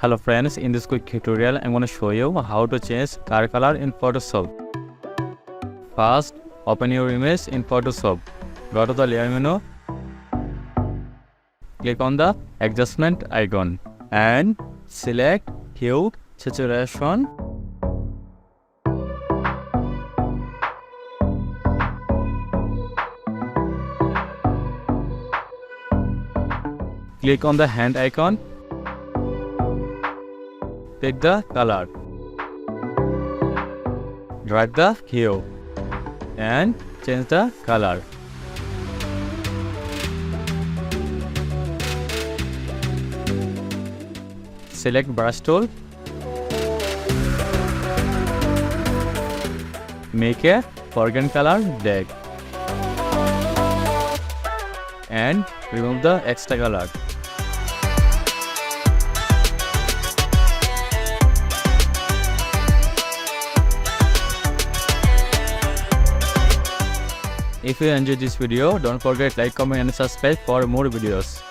Hello friends, in this quick tutorial I'm going to show you how to change car color in Photoshop. First, open your image in Photoshop. Go to the layer menu. Click on the adjustment icon and select hue saturation. Click on the hand icon. Pick the color, drag the hue and change the color. Select brush tool. Make a foreground color black and remove the extra color. If you enjoyed this video, don't forget like, comment and subscribe for more videos.